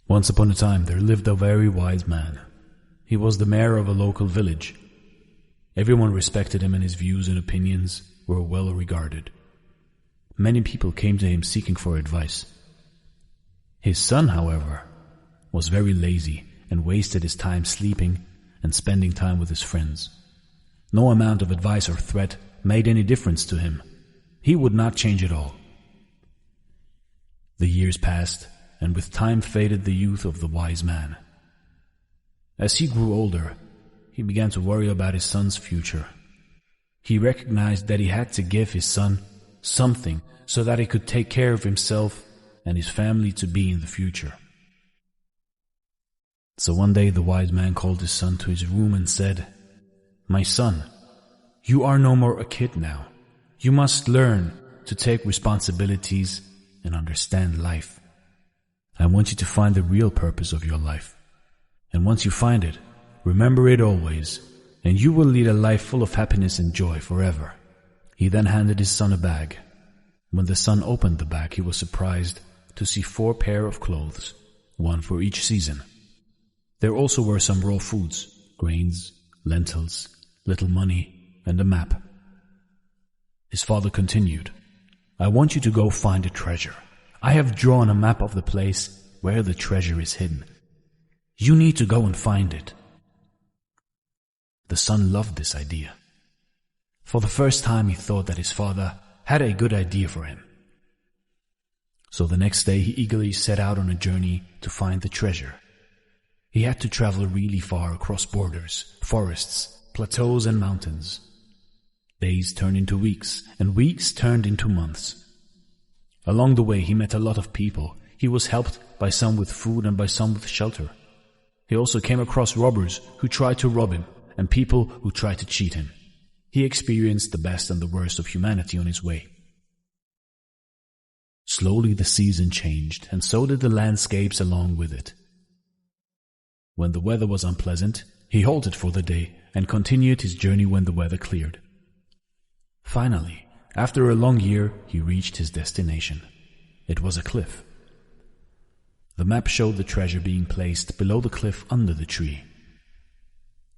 Once upon a time there lived a very wise man. He was the mayor of a local village. Everyone respected him and his views and opinions were well regarded. Many people came to him seeking for advice. His son, however, was very lazy and wasted his time sleeping and spending time with his friends. No amount of advice or threat made any difference to him. He would not change at all. The years passed, and with time faded the youth of the wise man. As he grew older, he began to worry about his son's future. He recognized that he had to give his son something so that he could take care of himself and his family to be in the future. So one day the wise man called his son to his room and said, "My son, you are no more a kid now. You must learn to take responsibilities and understand life. I want you to find the real purpose of your life. And once you find it, remember it always, and you will lead a life full of happiness and joy forever." He then handed his son a bag. When the son opened the bag, he was surprised to see 4 pairs of clothes, one for each season. There also were some raw foods, grains, lentils, little money, and a map. His father continued, "I want you to go find a treasure. I have drawn a map of the place where the treasure is hidden. You need to go and find it." The son loved this idea. For the first time he thought that his father had a good idea for him. So the next day he eagerly set out on a journey to find the treasure. He had to travel really far across borders, forests, plateaus and mountains. Days turned into weeks, and weeks turned into months. Along the way he met a lot of people. He was helped by some with food and by some with shelter. He also came across robbers who tried to rob him and people who tried to cheat him. He experienced the best and the worst of humanity on his way. Slowly the season changed, and so did the landscapes along with it. When the weather was unpleasant, he halted for the day and continued his journey when the weather cleared. Finally, after a long year, he reached his destination. It was a cliff. The map showed the treasure being placed below the cliff under the tree.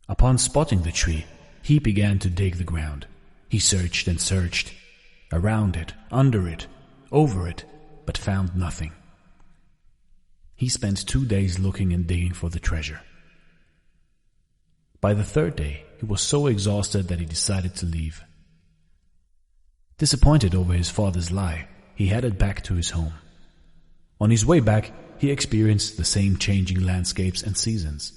Upon spotting the tree, he began to dig the ground. He searched and searched, around it, under it, over it, but found nothing. He spent 2 days looking and digging for the treasure. By the 3rd day, he was so exhausted that he decided to leave. Disappointed over his father's lie, he headed back to his home. On his way back, he experienced the same changing landscapes and seasons.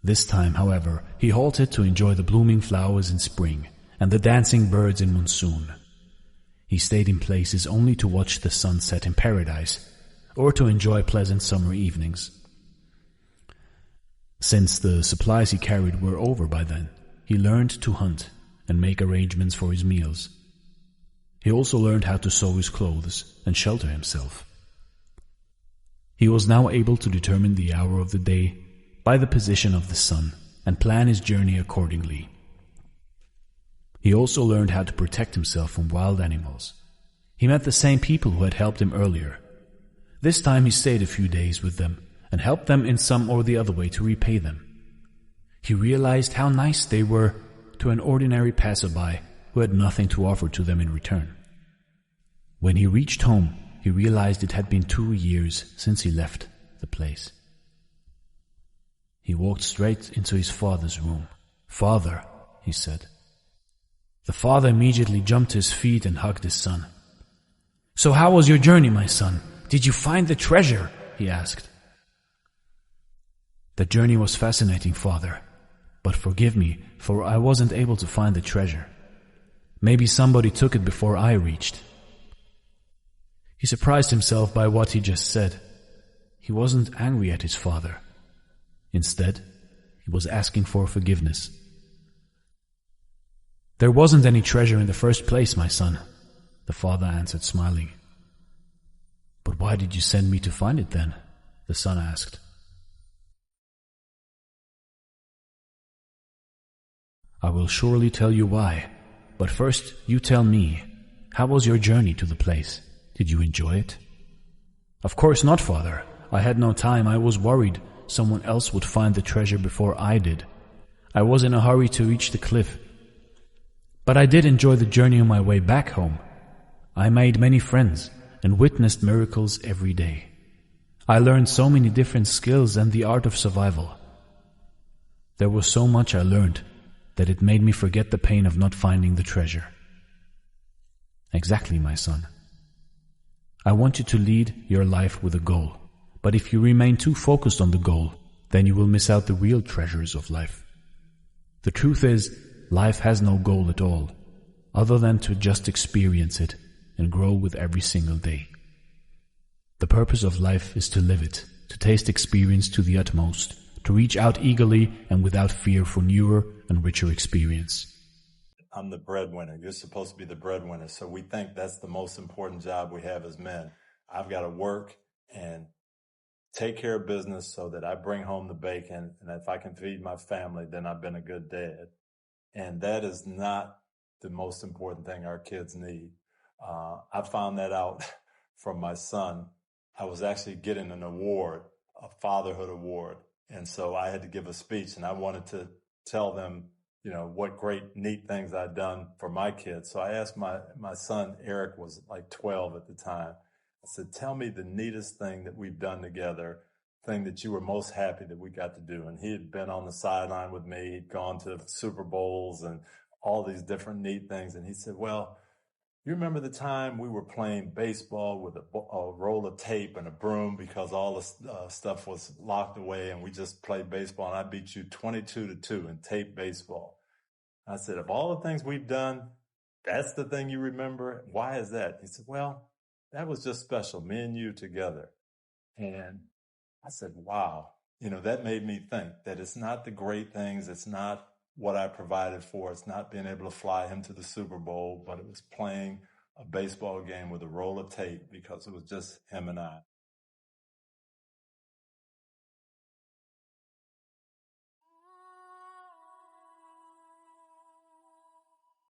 This time, however, he halted to enjoy the blooming flowers in spring and the dancing birds in monsoon. He stayed in places only to watch the sunset in paradise or to enjoy pleasant summer evenings. Since the supplies he carried were over by then, he learned to hunt and make arrangements for his meals. He also learned how to sew his clothes and shelter himself. He was now able to determine the hour of the day by the position of the sun and plan his journey accordingly. He also learned how to protect himself from wild animals. He met the same people who had helped him earlier. This time he stayed a few days with them and helped them in some or the other way to repay them. He realized how nice they were to an ordinary passerby who had nothing to offer to them in return. When he reached home, he realized it had been 2 years since he left the place. He walked straight into his father's room. "Father," he said. The father immediately jumped to his feet and hugged his son. "So how was your journey, my son? Did you find the treasure?" he asked. "The journey was fascinating, father, but forgive me, for I wasn't able to find the treasure. Maybe somebody took it before I reached." He surprised himself by what he just said. He wasn't angry at his father. Instead, he was asking for forgiveness. "There wasn't any treasure in the first place, my son," the father answered, smiling. "But why did you send me to find it then?" the son asked. "I will surely tell you why, but first you tell me, how was your journey to the place? Did you enjoy it?" Of course not, Father. I had no time. I was worried someone else would find the treasure before I did. I was in a hurry to reach the cliff. But I did enjoy the journey on my way back home. I made many friends and witnessed miracles every day. I learned so many different skills and the art of survival. There was so much I learned that it made me forget the pain of not finding the treasure. Exactly, my son. I want you to lead your life with a goal. But if you remain too focused on the goal, then you will miss out the real treasures of life. The truth is, life has no goal at all, other than to just experience it and grow with every single day. The purpose of life is to live it, to taste experience to the utmost, to reach out eagerly and without fear for newer and richer experience. I'm the breadwinner. You're supposed to be the breadwinner. So we think that's the most important job we have as men. I've got to work and take care of business so that I bring home the bacon. And if I can feed my family, then I've been a good dad. And that is not the most important thing our kids need. I found that out from my son. I was actually getting an award, a fatherhood award. And so I had to give a speech, and I wanted to tell them, what great, neat things I'd done for my kids. So I asked my son, Eric was like 12 at the time. I said, tell me the neatest thing that we've done together, thing that you were most happy that we got to do. And he had been on the sideline with me. He'd gone to Super Bowls and all these different neat things. And he said, well, you remember the time we were playing baseball with a roll of tape and a broom because all the stuff was locked away, and we just played baseball, and I beat you 22-2 in tape baseball. I said, of all the things we've done, that's the thing you remember? Why is that? He said, well, that was just special, me and you together. And I said, wow, that made me think that it's not the great things. It's not what I provided for. It's not being able to fly him to the Super Bowl, but it was playing a baseball game with a roll of tape because it was just him and I.